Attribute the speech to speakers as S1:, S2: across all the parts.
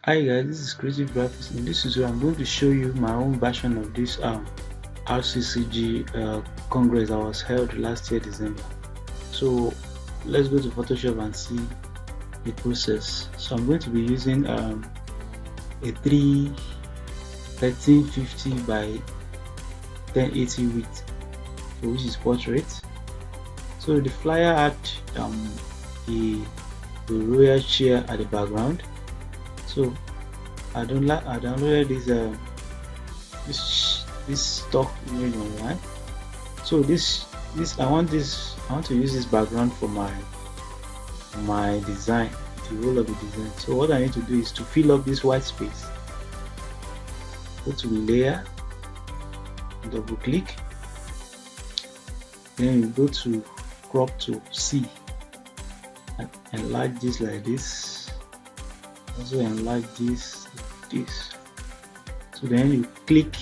S1: Hi guys, this is Creative Graphics. In this tutorial, I'm going to show you my own version of this RCCG Congress that was held last year December. So let's go to Photoshop and see the process. So I'm going to be using a 1350 by 1080 width, which is portrait. So the flyer had the royal chair at the background. So I downloaded this stock image online. So I want to use this background for my design, the whole of the design. So what I need to do is to fill up this white space. Go to layer, double click, then you go to crop to C and enlarge this like this. Also enlarge this like this. So then you click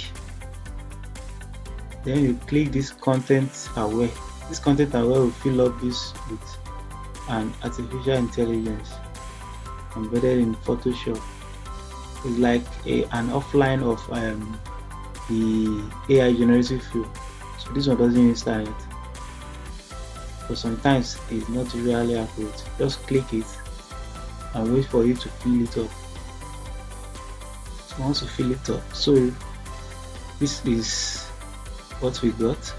S1: this content aware. This content aware will fill up this with an artificial intelligence embedded in Photoshop. It's like an offline of the AI generative fill. So this one doesn't use that yet, but sometimes it's not really accurate. Just click it and wait for you to fill it up. So once you fill it up, so this is what we got.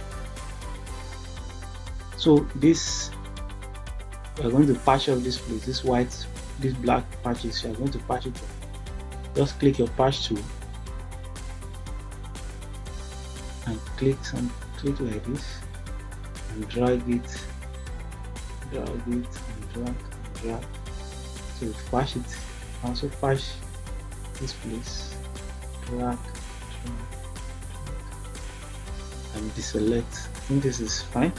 S1: So this, we are going to patch up this place, this black patches. You are going to patch it up. Just click your patch tool and click like this and drag it and drag. So patch it. Also patch this place, drag and deselect. I think this is fine.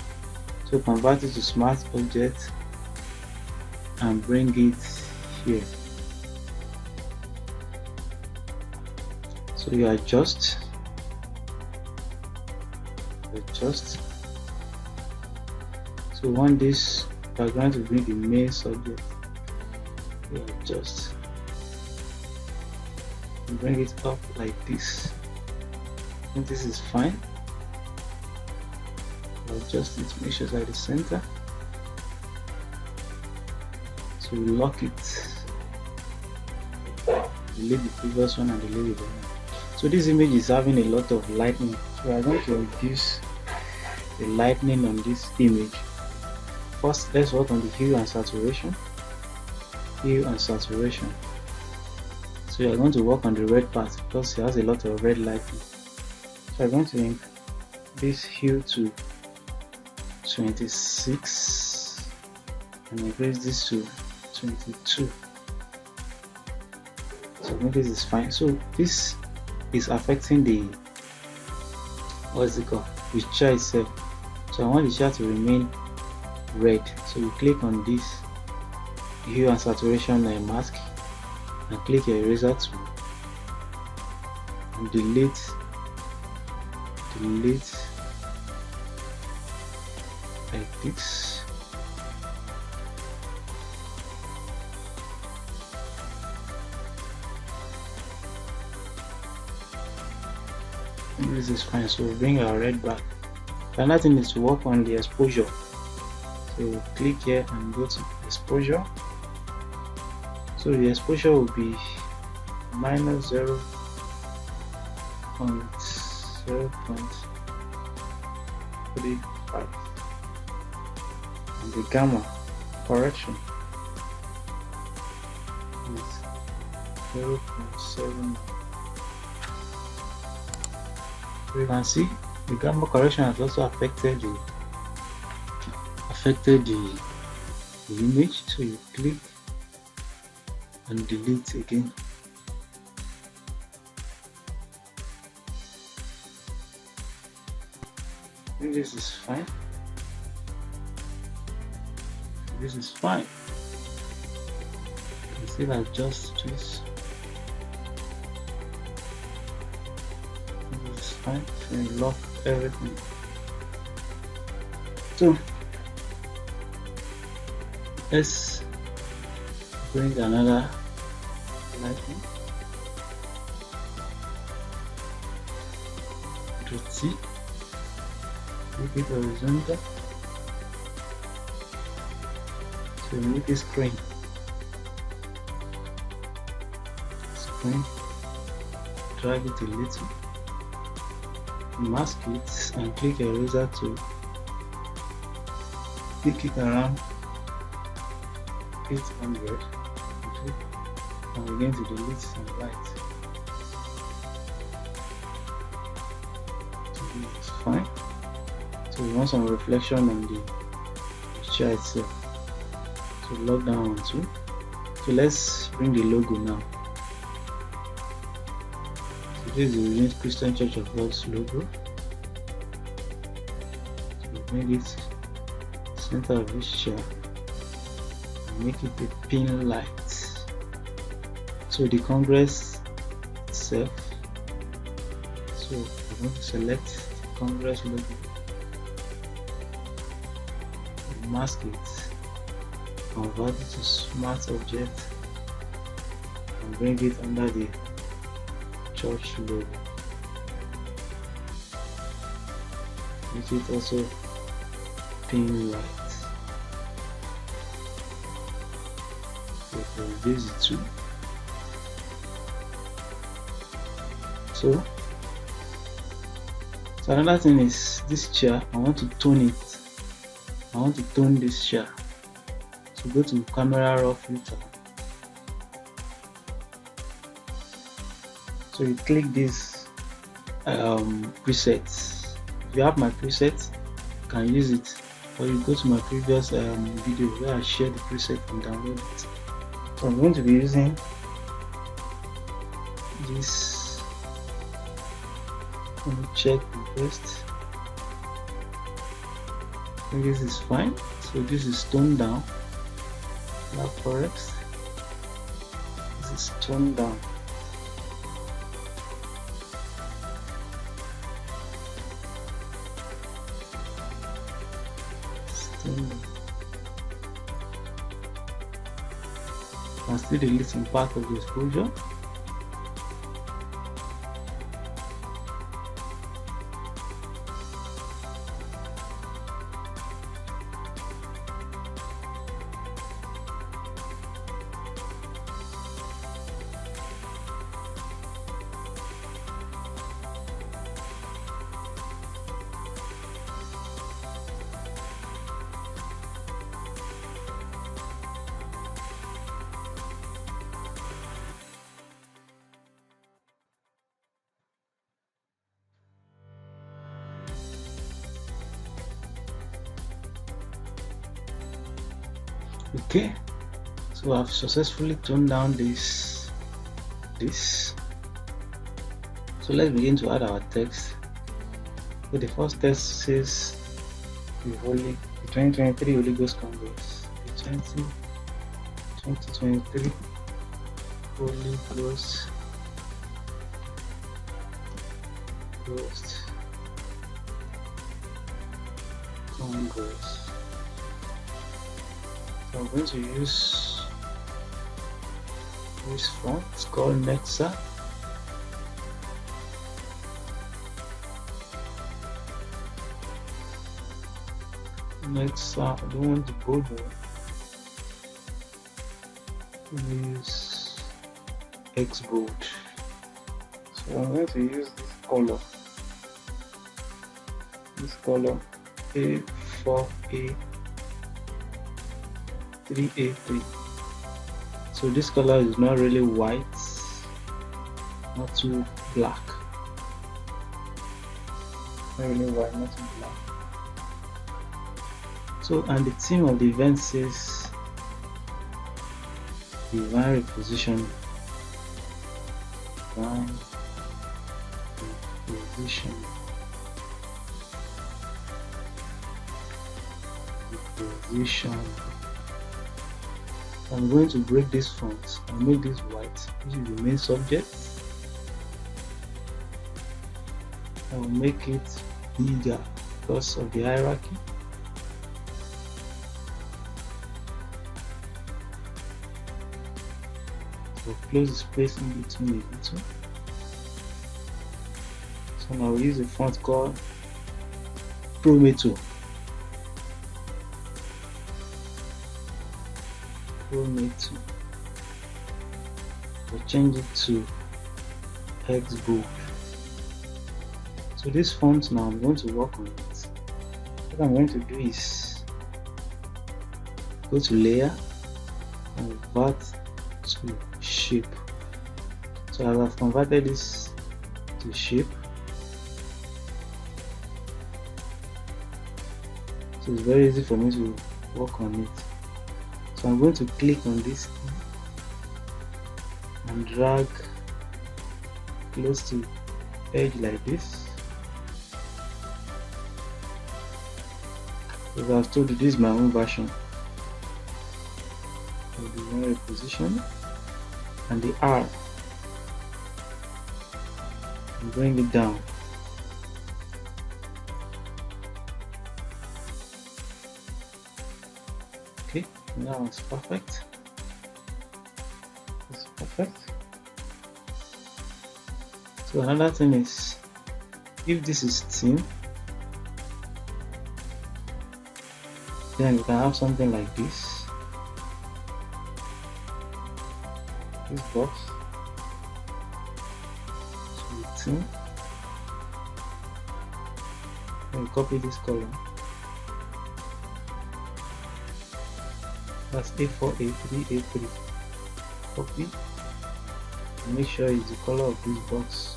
S1: So convert it to smart object and bring it here. So you adjust. So we want this background to be the main subject. You adjust and bring it up like this. I think this is fine. Adjust it, make sure it's at the center. So we lock it. Delete the previous one and delete the one. So this image is having a lot of lightning. So we are going to reduce the lightning on this image. First, let's work on the hue and saturation. So you are going to work on the red part because it has a lot of red lighting. So I'm going to increase hue to 26 and increase this to 22. So I think this is fine. So this is affecting the chair itself. So I want the chair to remain red. So you click on this hue and saturation mask and click your eraser tool and delete like this. And this is fine. So we'll bring our red back. Another thing is to work on the exposure. So click here and go to exposure. So the exposure will be minus 0.0.35, and the gamma correction is 0.7. So you can see the gamma correction has also affected the image. So you click and delete again. I think this is fine. You can still adjust this. This is fine. So you lock everything. So let's bring another lighting. Ctrl T, make it horizontal, so make it screen, drag it a little, mask it and click eraser to pick it around 800, and we're going to delete some light. It's fine. So we want some reflection on the picture itself. So lock down on 2. So let's bring the logo now. So this is the Redeemed Christian Church of God's logo. So we made it center of this chair. Make it a pin light. So the Congress itself. So we're going to select the Congress logo, mask it, convert it to smart object, and bring it under the church logo. Make it also pin light. So reduce it to. So another thing is this chair. I want to tone it. I want to tone this chair. So go to camera raw filter. So you click this presets. If you have my preset, you can use it, or you go to my previous video where I share the preset and download it. So I'm going to be using this. Let me check the rest. I think this is fine. So this is toned down. Black forest. This is toned down. I'm still deleting part of the exposure. Okay, so I've successfully toned down this. So let's begin to add our text. So the first text says the 2023 Holy Ghost Congress, the 2023 Holy Ghost Congress. So I'm going to use this font. It's called Nexa. Nexa. I don't want the bold one. Use X bold. So I'm going to use this color. A4A 3A3. So this color is not really white, not too black. Not really white, not too black. So, and the theme of the event says divine reposition. Divine reposition. I'm going to break this font and make this white, which is the main subject. I will make it bigger because of the hierarchy. So close the space in between a little. So now we use a font called Prometo. We'll change it to Xbold. So this font now I'm going to work on it. What I'm going to do is go to layer, convert to shape. So as I've converted this to shape, so it's very easy for me to work on it. So I'm going to click on this and drag close to edge like this. As I've told you, this is my own version. I'll do one reposition and the R and bring it down. Okay, now it's perfect. It's perfect. So another thing is, if this is theme, then you can have something like this. This box. So the theme. Then you copy this color. That's A4, A3, A3. Copy. And make sure it's the color of this box.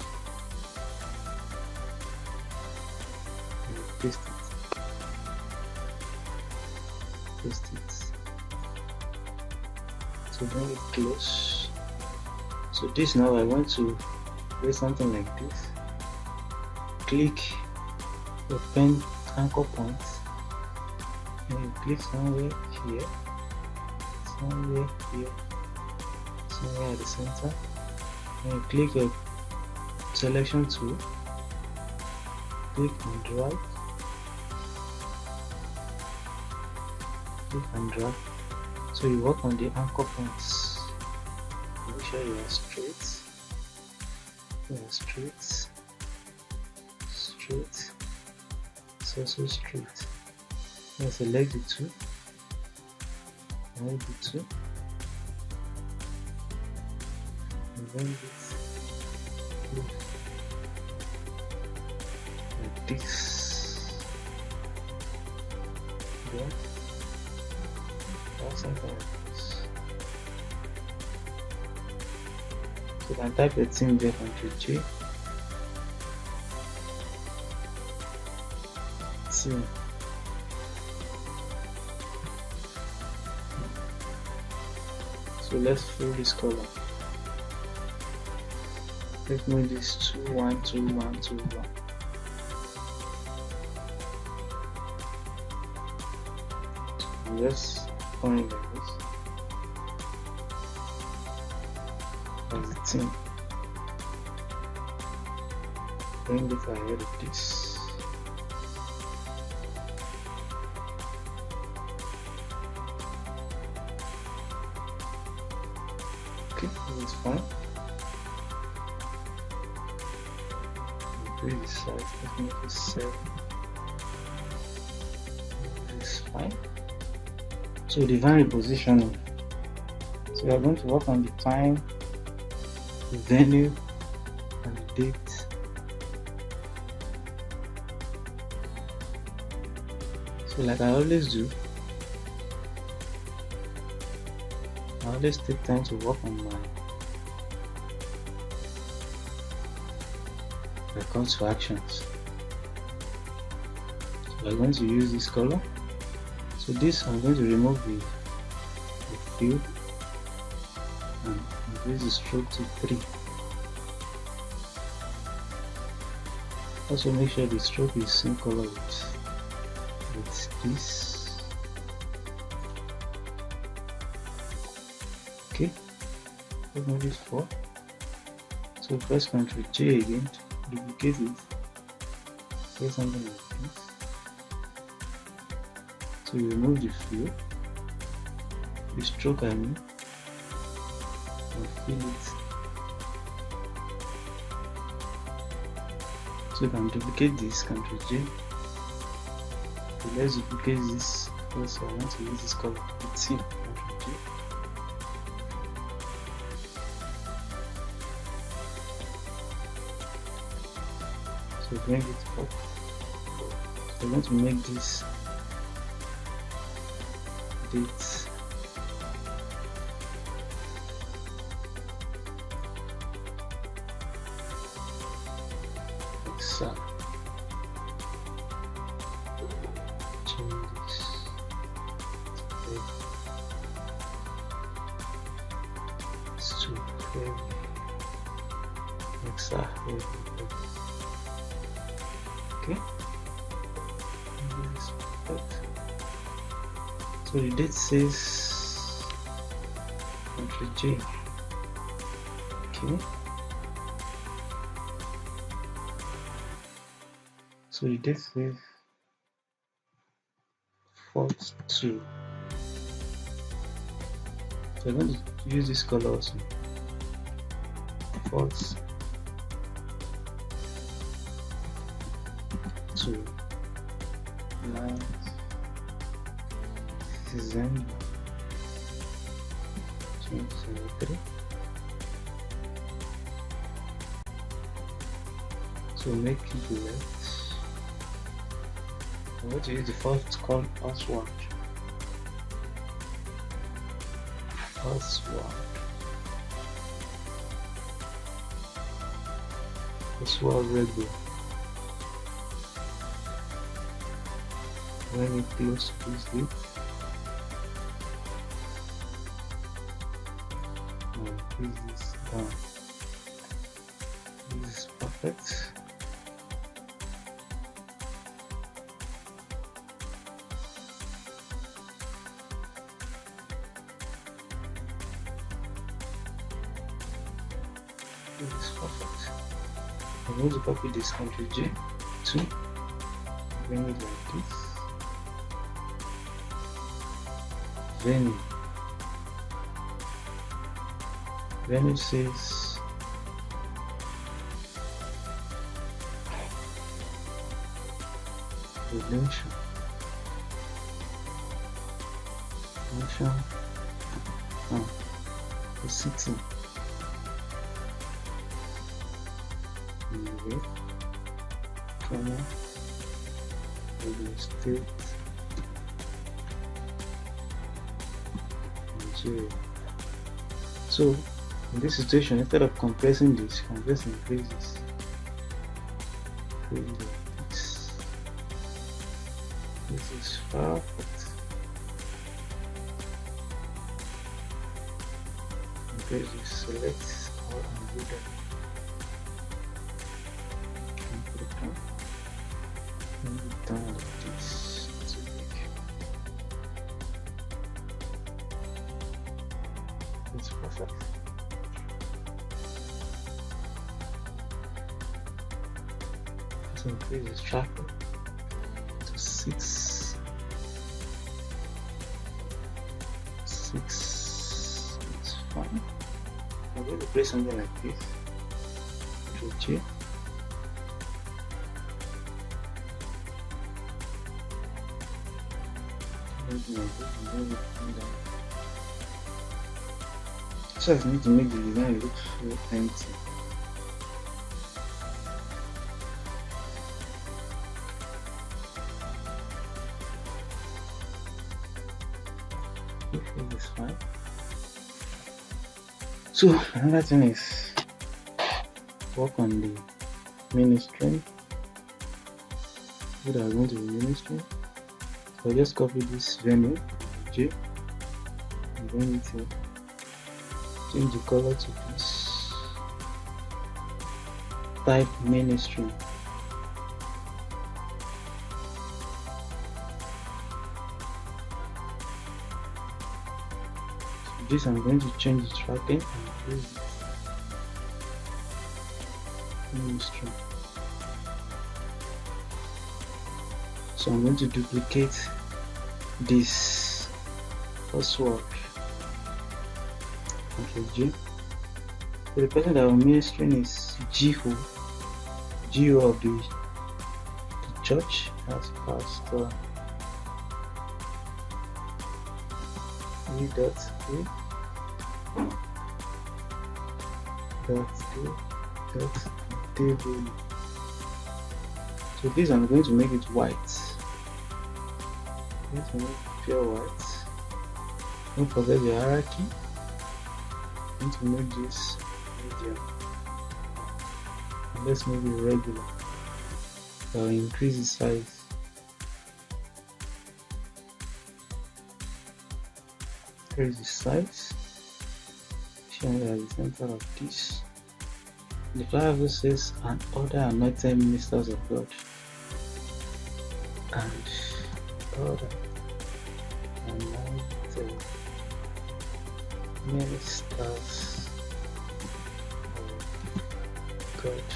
S1: And paste it. Paste it. So bring it close. So this now I want to create something like this. Click your pen anchor point. And you click somewhere here, somewhere here, somewhere at the center. And you click your selection tool. Click and drag. Click and drag. So you work on the anchor points. Make sure you are straight. You are straight. Straight. It's also straight. Then select the two. Hold the two. And bring it like this. Then something like this. So you can type your theme there, Ctrl J. Theme. So let's fill this color. Let's move this 2 1 2 1 2 1. Let's point it like this. As the theme. Bring it ahead of this. Okay, that's fine. Increase the size, let's make it 7. This is fine. So define repositioning. So we are going to work on the time, the venue, and the date. So like I always do, I always take time to work on my call to actions. So we're going to use this color. So this I'm going to remove the field and increase the stroke to 3. Also make sure the stroke is same color with this. Okay, let's move this 4. So press Ctrl J again to duplicate it. Say something like this. So you remove the fill, the stroke I mean, and fill it. So you can duplicate this, Ctrl J. So let's duplicate this. Also, I want to use this color. Let's see, Ctrl J. So bring it up. So I want to make this date. So change this. It's too heavy. Makes that heavy. Okay. So the date says Ctrl J. Okay. So the date says 4th 2. So I'm going to use this color also. 4th 2. Lines. December 2023. So make it left. I'm going to use the first one. Regular. When it close to this bit, increase this down. This is perfect. This is perfect. I'm going to copy this Ctrl J to bring it like this. Venue says redemption. The city. The state. Nigeria. So in this situation, instead of compressing this, you can just increase this. This is perfect. Increase this, select all and do that. Put it down. Bring it down like this. It's big. It's perfect. Let's increase this tracker to 6. It's fine. I'm going to place something like this. Control J. So I need to make the design look so empty. This is fine. So another thing is work on the ministry. What are going to be ministry? So I just copy this venue J and bring it here. Change the color to this. Type ministry. So this I'm going to change the tracking and increase ministry. So I'm going to duplicate this first work. Ctrl J. So the person that I'm ministering is GO of the church as pastor e.a. Table. So this I'm going to make it white. I'm going to make it pure white. Don't forget the hierarchy. I'm going to make this medium. And let's make it regular. So I'll increase the size. Increase the size. Showing at the center of this. The Bible says, and other anointed ministers of God, and other anointed ministers of God.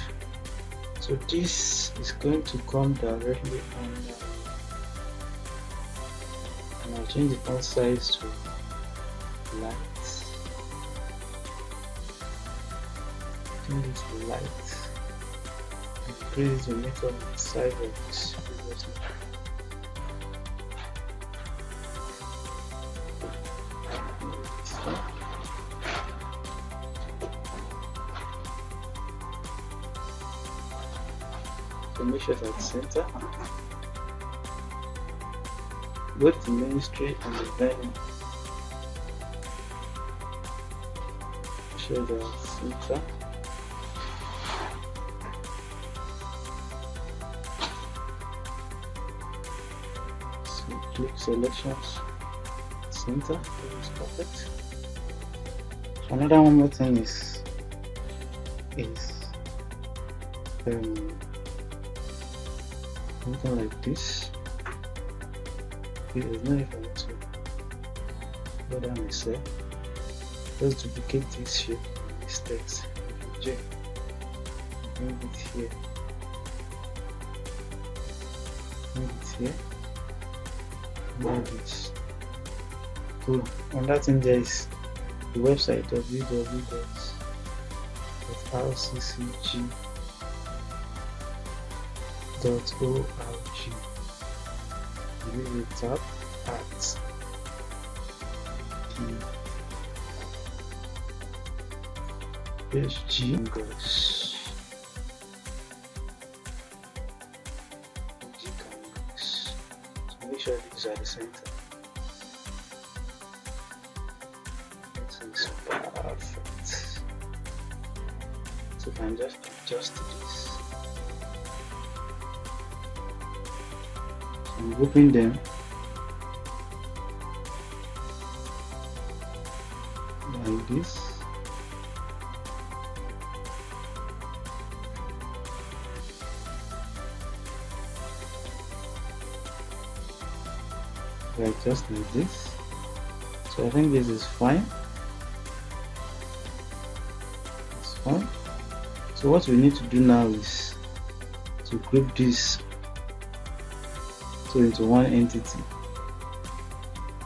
S1: So this is going to come directly under, and I'll change the font size to light. Change it to light. Increase the meter of the size of this previously. So make sure it's at the center. Both the ministry and the venue. Make sure they're at the center. Click selections, center, is perfect. Another one more thing is something like this. There's no need for me to go down myself. Just duplicate this shape, this text, J, bring it here, bring it here. This. Cool. And that in there is the website www.rccg.org. You will tap at the PSG goes. Make sure these are the center. This is perfect. So you can just adjust this. So I'm grouping them like this. Right, just like this. So I think this is fine. It's fine. So what we need to do now is to group this into one entity.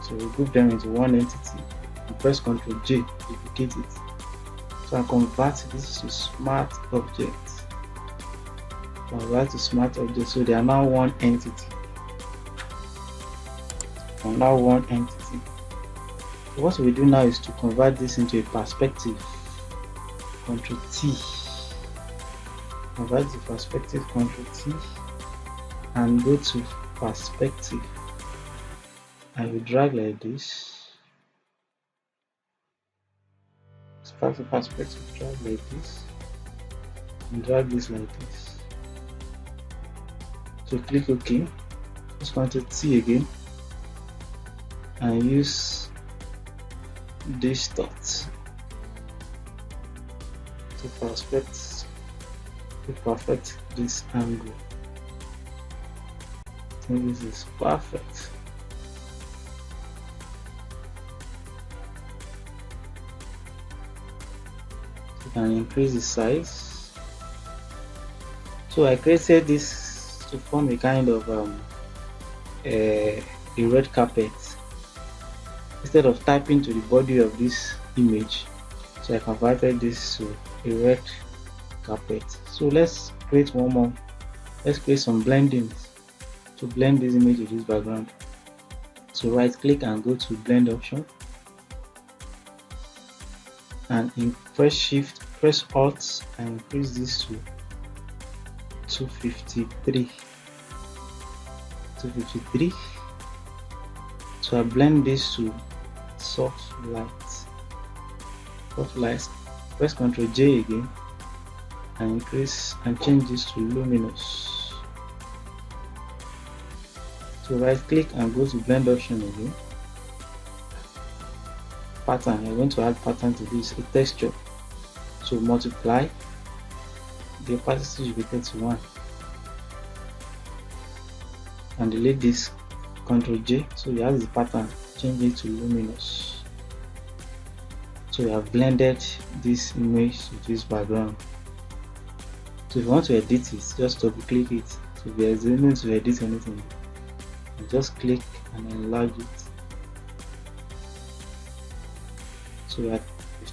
S1: So we group them into one entity and press Ctrl J, duplicate it. So I convert this to smart objects. Convert to smart objects, so they are now one entity. Now one entity. So what we do now is to convert this into a perspective. Ctrl T. Convert the perspective, Ctrl T, and go to perspective. I will drag like this. Start the perspective, drag like this, and drag this like this. So click OK. Just Ctrl T again. And use this dot to perfect this angle. I think this is perfect. You can increase the size. So I created this to form a kind of a red carpet. Instead of typing to the body of this image, so I converted this to a red carpet. So let's create one more. Let's create some blendings. to blend this image with this background. So right click and go to blend option, and press Alt and increase this to 253. So I blend this to soft light. Press Ctrl J again and increase and change this to luminous. So right click and go to blend option again. Pattern, I'm going to add pattern to this, a texture. So multiply, the opacity should be 31, and delete this, Ctrl J, so you have the pattern, change it to luminous. So you have blended this image with this background. So if you want to edit it, just double click it. So there is no need to edit anything, you just click and enlarge it. So we've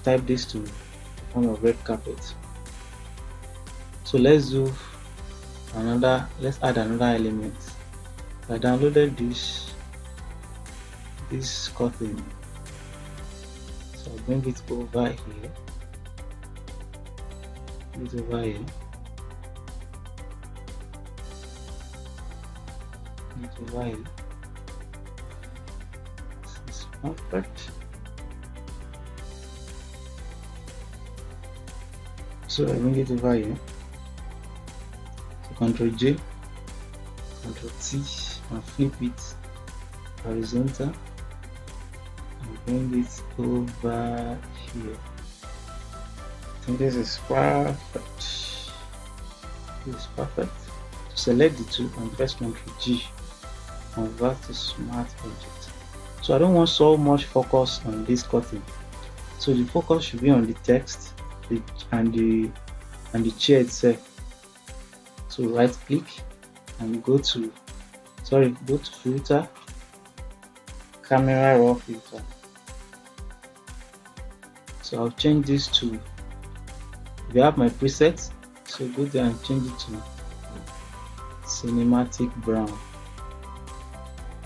S1: typed this to the form of red carpet. So let's add another element. I downloaded this curtain, so I'll bring it over here. This is perfect. So I bring it over here. So Ctrl J, Ctrl T, and flip it horizontal and bring it over here. I think this is perfect. So select the two and press Ctrl G, convert to smart object. So I don't want so much focus on this curtain, so the focus should be on the text and the chair itself. So right click and go to filter, camera raw filter. So I'll change this to, if you have my presets, so go there and change it to cinematic brown.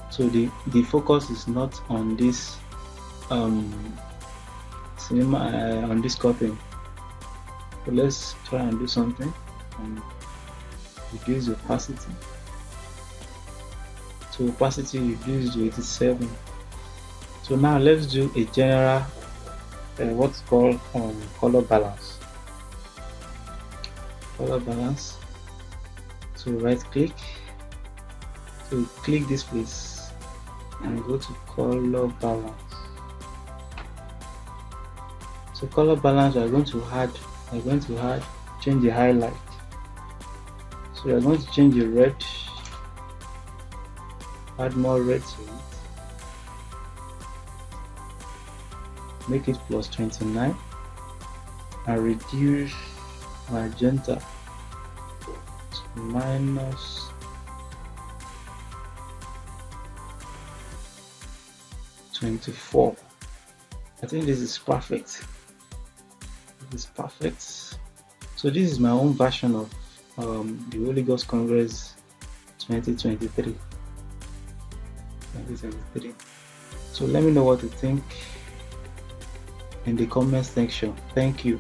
S1: So the focus is not on this on this curtain. So let's try and do something and reduce the opacity. So opacity reduced to 87. So now let's do a general what's called color balance. So right click, so click this place and go to color balance. So color balance, we are going to add change the highlight. So we are going to change the red, add more red to it, make it +29, and reduce magenta to -24. I think this is perfect. So this is my own version of the HolyGhost Congress 2023. So let me know what you think in the comment section. Thank you.